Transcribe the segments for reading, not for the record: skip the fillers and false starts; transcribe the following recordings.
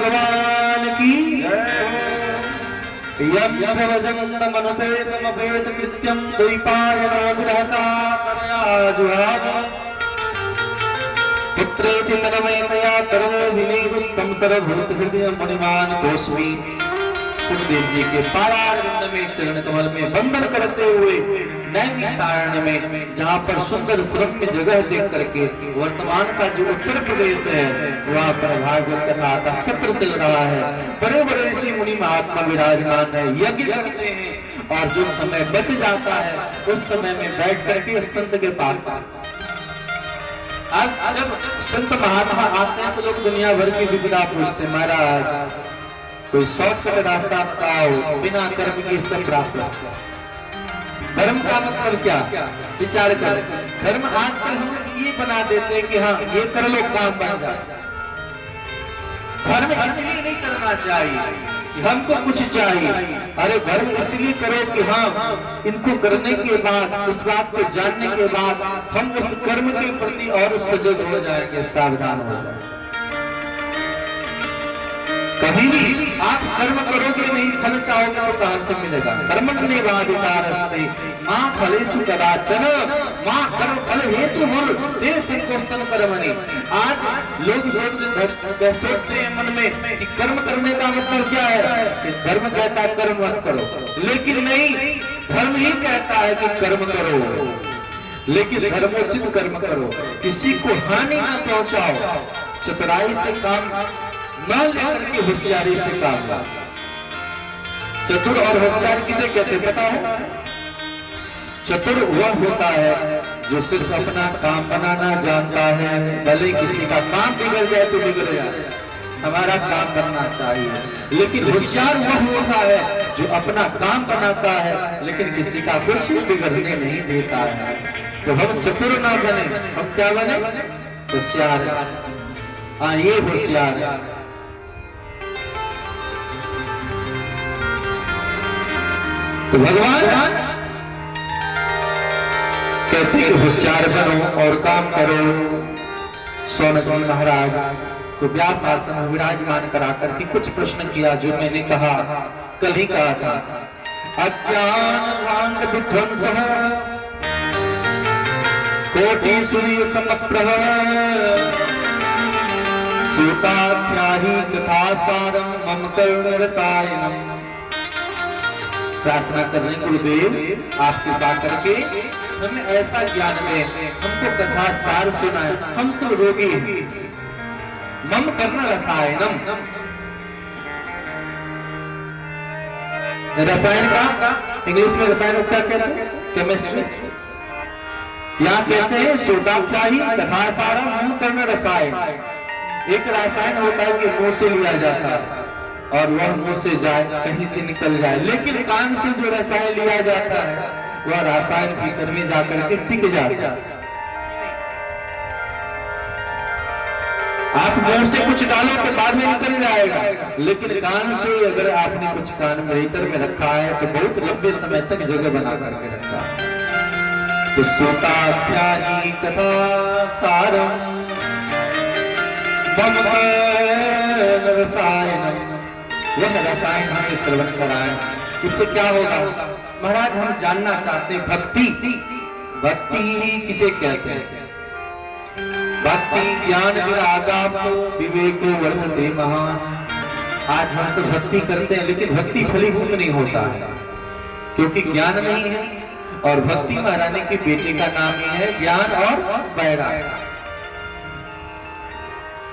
भगवान की यज्ञवजन्तमनुपेतमपेत कृत्यं द्वैपायनो विरहता तनया जुहाव पुत्रेति तनमयतया तर्वोऽभिनीतुस्तं सर्वभूतहृदयं मुनिमान् तोऽस्मि। सुखदेव जी के पादारविंद में चरण कमल में बंदन करते हुए नैमिषारण्य में जहाँ पर सुंदर सुरम्य जगह देख करके वर्तमान का जो उत्तर प्रदेश है वहाँ पर भागवत कथा का सत्र चल रहा है। बड़े बड़े ऋषि मुनि महात्मा विराजमान है, यज्ञ करते हैं और जो समय बच जाता है उस समय में बैठ करके संत के पास आज जब संत महात्मा आते हैं तो लोग दुनिया भर की विपदा पूछते हैं, महाराज कोई शॉर्टकट रास्ता बताओ बिना कर्म के सब प्राप्त। धर्म का मतलब क्या? विचार कर। धर्म आजकल हम ये बना देते हैं कि हाँ ये कर लो काम बन जाए। धर्म इसलिए नहीं करना चाहिए कि हमको कुछ चाहिए, अरे धर्म इसलिए करो कि हाँ इनको करने के बाद इस बात को जानने के बाद हम उस कर्म के प्रति और सजग हो जाएंगे, सावधान हो जाएंगे। कभी भी आप कर्म करोगे नहीं फल चाहोगे तो कहां से मिलेगा? कर्मण्येवाधिकारस्ते मां फलेषु कदाचन मां कर्म फल हेतु ते संकोष्ठन कर्मणि। आज लोग सोचते हैं मन में कि कर्म करने का मतलब क्या है कि धर्म कहता है कर्म मत करो, लेकिन नहीं, धर्म ही कहता है कि कर्म करो, लेकिन धर्मोचित कर्म करो, किसी को हानि न पहुंचाओ, चतुराई से काम न लेकर के होशियारी से काम ला। चतुर और होशियार किसे कहते पता है? चतुर वह होता है जो सिर्फ अपना काम बनाना जानता है, भले किसी का काम बिगड़ जाए तो बिगड़ जाए, हमारा काम बनना चाहिए। लेकिन होशियार वह होता है जो अपना काम बनाता है लेकिन किसी का कुछ बिगड़ने नहीं देता है। तो हम चतुर ना बने, हम क्या बने? होशियार। हाँ ये होशियार। तो भगवान कहते हैं होशियार बनो और काम करो। शौनक जी महाराज को व्यास आसन में विराजमान करा करके कुछ प्रश्न किया जो मैंने कहा कल ही कहा था। अज्ञान भांग विध्वंस कोटि सूर्य समप्रभ सूताख्याहि कथा सारम मम करुण रसायनम। प्रार्थना कर रहे गुरुदेव आप कृपा करके हमें ऐसा ज्ञान दें, हमको कथा सार सुनाए, हम सब रोगी हैं। मम कर्ण रसायनम, रसायन का इंग्लिश में रसायन क्या कहते हैं? केमिस्ट्री। यहाँ कहते हैं सूताख्याहि कथा सारम मम कर्ण रसायन। एक रसायन होता है कि मुंह से लिया जाता है और वह मुंह से जाए कहीं से निकल जाए, लेकिन कान से जो रसायन लिया जाता है वह रसायन भीतर में जाकर के टिक जाता है। आप मुंह से कुछ डालो तो बाद में निकल जाएगा, लेकिन कान से अगर आपने कुछ कान में भीतर में रखा है तो बहुत लंबे समय तक जगह बना करके रखा है। तो सूताख्याहि कथा सारम मम कर्ण रसायनम, वह रसायन हमें श्रवण कराए। इससे क्या होगा महाराज? हम जानना चाहते हैं भक्ति, भक्ति किसे कहते हैं? भक्ति ज्ञान विरागाप्तो विवेको वर्धते महान। आज हम सब भक्ति करते हैं लेकिन भक्ति फलीभूत नहीं होता है क्योंकि ज्ञान नहीं है। और भक्ति महारानी के बेटे का नाम ही है ज्ञान और वैराग।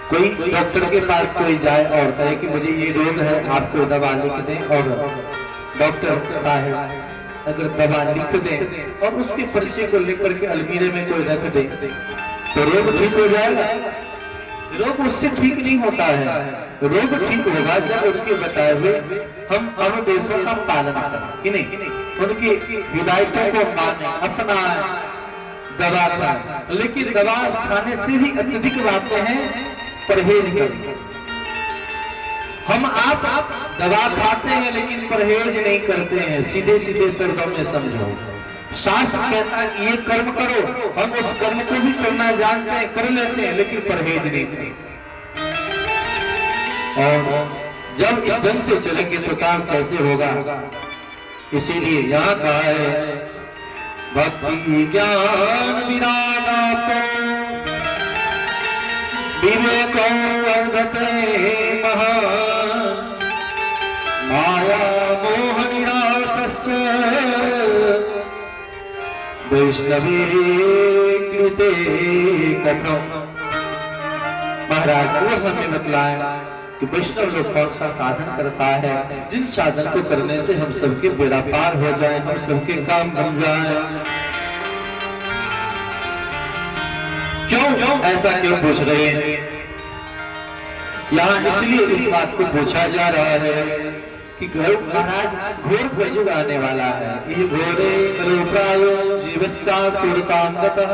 कोई डॉक्टर के पास कोई जाए और कहे कि मुझे ये रोग है, आपको दवा लिख दें, और डॉक्टर साहब अगर दवा लिख दें और उसके पर्चे को लेकर के अलमीरे में कोई रख दे तो रोग ठीक हो जाएगा? रोग उससे ठीक नहीं होता है। रोग ठीक होगा जब उनके बताए हुए हम अनुदेशों का पालन करें कि नहीं, उनकी हिदायतों को माने, अपनाएं, दवा खाएं। लेकिन दवा खाने से भी अत्यधिक बातें हैं परहेज करें। हम आप दवा खाते हैं लेकिन परहेज नहीं करते हैं। सीधे सीधे शब्दों में समझो, शास्त्र कहता है कि ये कर्म करो, हम उस कर्म को भी करना जानते हैं, कर लेते हैं, लेकिन परहेज नहीं करते। और जब इस ढंग से चलेंगे तो काम कैसे होगा। इसीलिए यहाँ कहा है भक्ति ज्ञान विरागा विवेको वर्धते महान् माया मोह निरासस्य वैष्णवे कृते कथम। महाराज वो हमें बतलाया कि वैष्णव लोग कौन सा साधन करता है जिन साधन को करने से हम सबके बेड़ा पार हो जाए, हम सबके काम बन जाए। क्यों ऐसा क्यों पूछ रहे हैं? यहाँ इसलिए इस बात को पूछा जा रहा है कि महाराज घोर कलयुग आने वाला है। ये घोरे कलुप्रायो जीवस्यासुरतांगतः।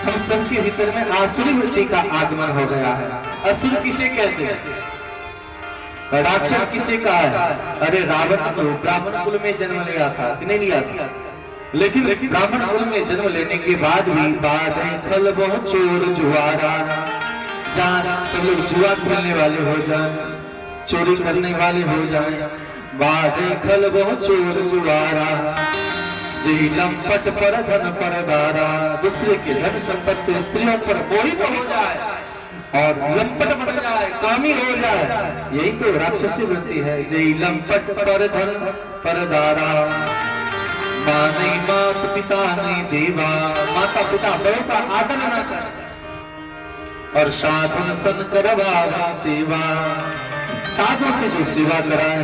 हम सबके भीतर में आसुरी वृत्ति का आगमन हो गया है। असुर किसे कहते हैं? राक्षस किसे कहा है? अरे रावण तो ब्राह्मण कुल में जन्म लिया था कि नहीं लिया था? लेकिन ब्राह्मण कुल में जन्म लेने के बाद भी खल बहुत चोर जुआरा, जहाँ सब लोग जुआ खेलने वाले हो जाए, चोरी करने वाले हो जाए। खल बहुत चोर जुआरा जी लंपट पर धन पर दारा। दूसरे के धन संपत्ति स्त्रियों पर मोहित हो जाए और लंपट बन जाए, कामी हो जाए। यही तो राक्षसी वृत्ति है। जय लंपट पर धन पर दारा। माँ नहीं मात पिता नहीं देवा। माता पिता बड़ों का आदर न कर और साधुन सन करवा सेवा। साधु से जो सेवा कराए,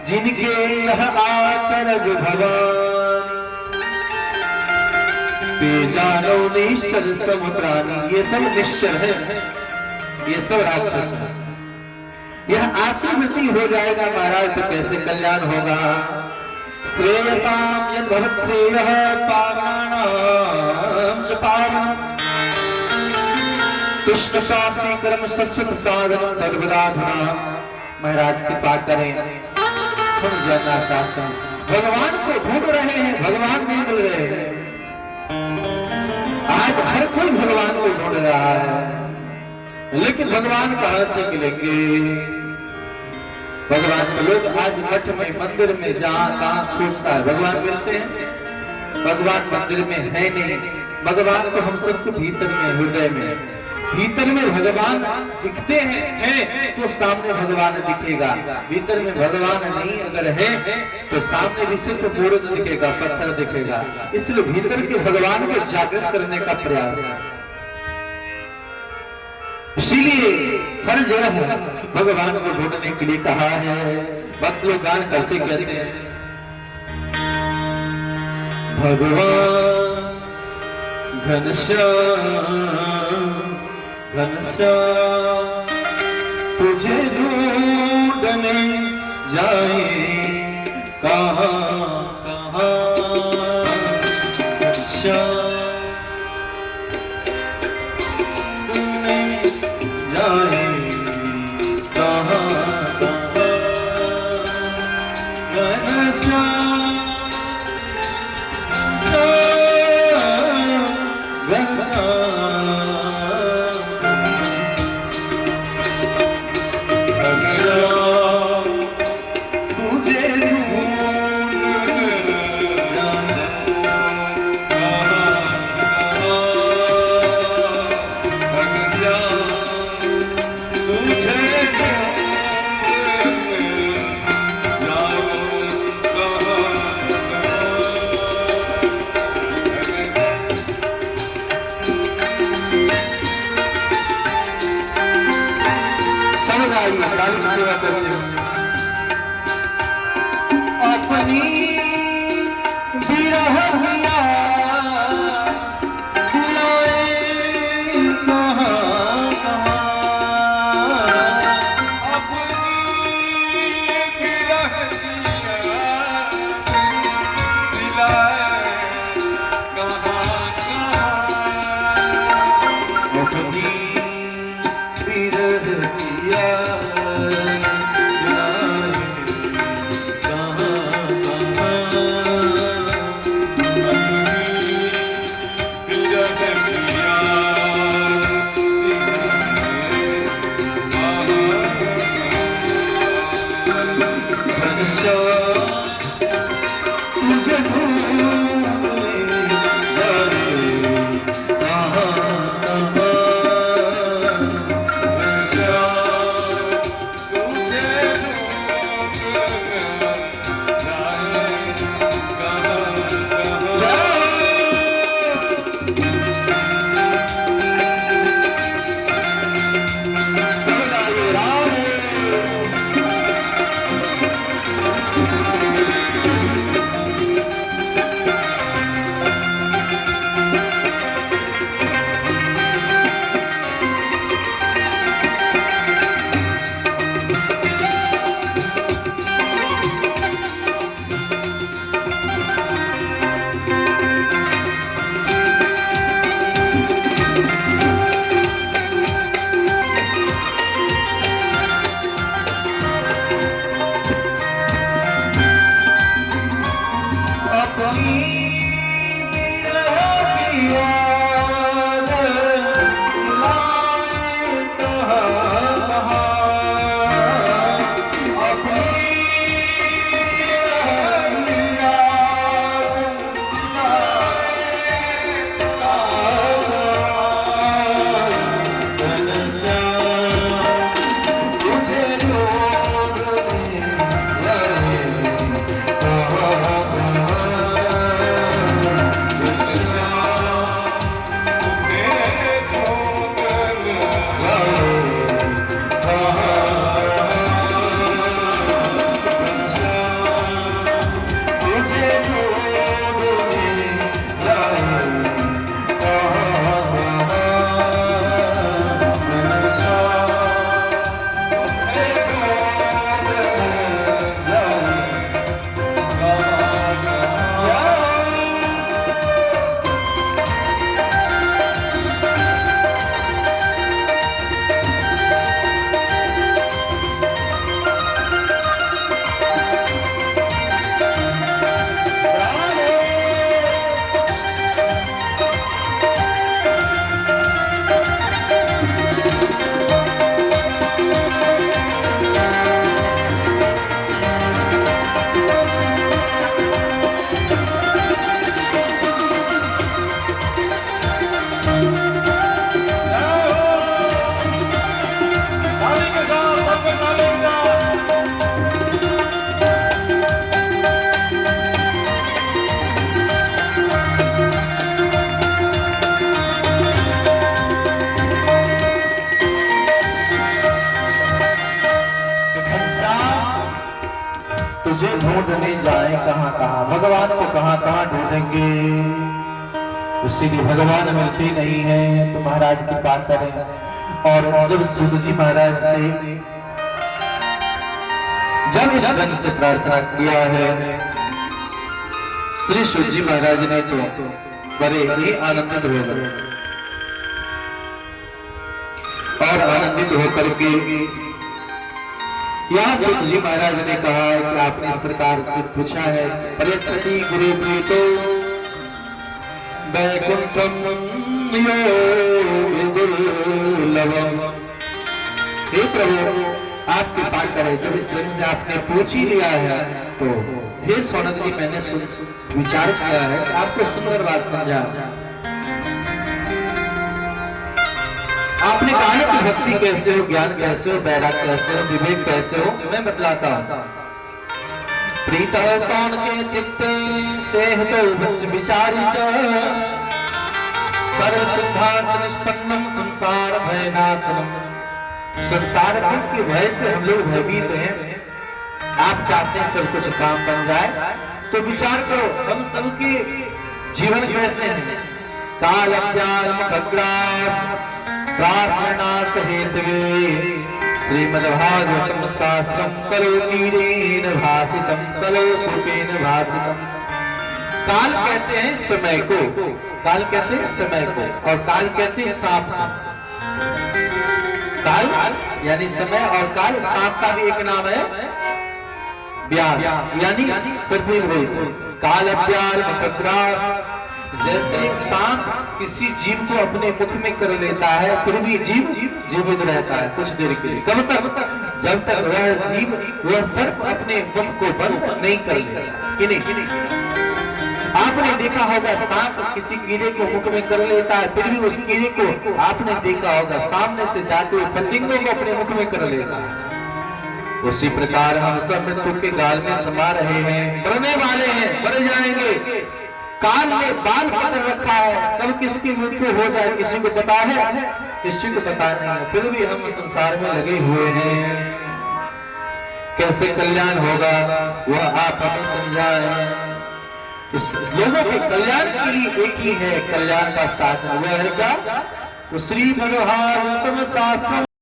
जिनके यह आचरज भगवान ते जानो निश्चर सम प्राणी। ये सब निश्चर है, ये सब राक्षस है। यह आसुर वृत्ति हो जाएगा महाराज तो कैसे कल्याण होगा। श्रेयसाम यद भवत् श्रेयः पावनानां च पावनम् कृष्ण शांति कर्म शाश्वत साधन तद्वदाधुना। महाराज कृपा करें, हम जानना चाहते हैं। भगवान को ढूंढ रहे हैं, भगवान नहीं मिल रहे हैं। आज हर कोई भगवान को ढूंढ रहा है, लेकिन भगवान कहां से मिलेंगे? भगवान को लोग आज मठ में मंदिर में जहां तहां खोजता है, भगवान मिलते हैं? भगवान मंदिर में है नहीं। भगवान तो हम सबके भीतर में, हृदय में, भीतर में भगवान दिखते हैं तो सामने भगवान दिखेगा। भीतर में भगवान नहीं अगर है तो सामने भी सिर्फ मूर्त दिखेगा, पत्थर दिखेगा। इसलिए भीतर के भगवान को जागृत करने का प्रयास है। इसीलिए हर जगह भगवान को ढूंढने के लिए कहा है। भक्त लोग गान करते कहते हैं भगवान घनश्याम घनश्याम तुझे ढूंढने जाए कहाँ कहाँ। घनश्याम जाए कहाँ कहाँ। घनश्याम अपनी बिरह हुआ बुलाए कहाँ कहाँ। अपनी बिरह दिलाए कहाँ कहाँ। अपनी बिरह दिया कहाँ कहाँ। कहाँ, भगवान को कहाँ कहाँ ढूंढेंगे। इसीलिए भगवान मिलते नहीं हैं। तो महाराज कृपा करें। और जब सूत जी महाराज से जब इस ढंग से प्रार्थना किया है, श्री सूत जी महाराज ने तो बड़े ही आनंदित हो गए और आनंदित होकर के यहाँ सूत जी महाराज ने कहा कि आपने इस प्रकार से पूछा है, प्रयच्छति गुरु प्रीतो वैकुंठम यो दुर्लभम। हे प्रभु आप कृपा करें। जब इस तरह से आपने पूछ ही लिया है तो हे सोनक जी, मैंने विचार किया है कि आपको सुंदर बात समझा। आपने कहा कि भक्ति कैसे हो, ज्ञान कैसे हो, वैराग्य कैसे हो, विवेक कैसे हो, मैं बतलाता हूं। प्रीत सोन के चित्त देह तो विचारी च सर्व सिद्धांत निष्पन्नम संसार भयनाशनम। संसार के भय से हम लोग भयभीत हैं। आप चाहते हैं सब कुछ काम बन जाए, तो विचार करो हम सबके जीवन कैसे हैं। काल खग्रास त्रासनाश हेतवे श्रीमद्भागवतम शास्त्रम कलो नीरेन भासितम कलो सुखेन भासितम। काल कहते हैं समय को, काल कहते हैं समय को, और काल कहते हैं सांप को। काल यानी समय और काल, सांप का भी एक नाम है ब्याल, यानी सर्पिल हुई। काल ब्याल खग्रास, जैसे सांप किसी जीव को अपने मुख में कर लेता है फिर भी जीव जीवित रहता है कुछ देर के लिए। कब तक? जब तक वह जीव, वह सर्प अपने मुख को बंद नहीं कर लेता। कि नहीं? आपने देखा होगा सांप किसी कीड़े को मुख में कर लेता है फिर भी उस कीड़े को आपने देखा होगा सामने से जाते हुए पतंगों को अपने मुख में कर लेता है। उसी प्रकार हम सब मृत्यु के गाल में समा रहे हैं, मरने वाले हैं, मर जाएंगे। काल ने बाल पकड़ रखा है, कब किसकी मृत्यु हो जाए किसी को पता है? किसी को पता नहीं है। फिर भी हम संसार में लगे हुए हैं। कैसे कल्याण होगा वह आप हमें समझाएं। इस लोगों के कल्याण के लिए एक ही है कल्याण का साधन, वह है क्या? तो श्री मनोहार शास्त्र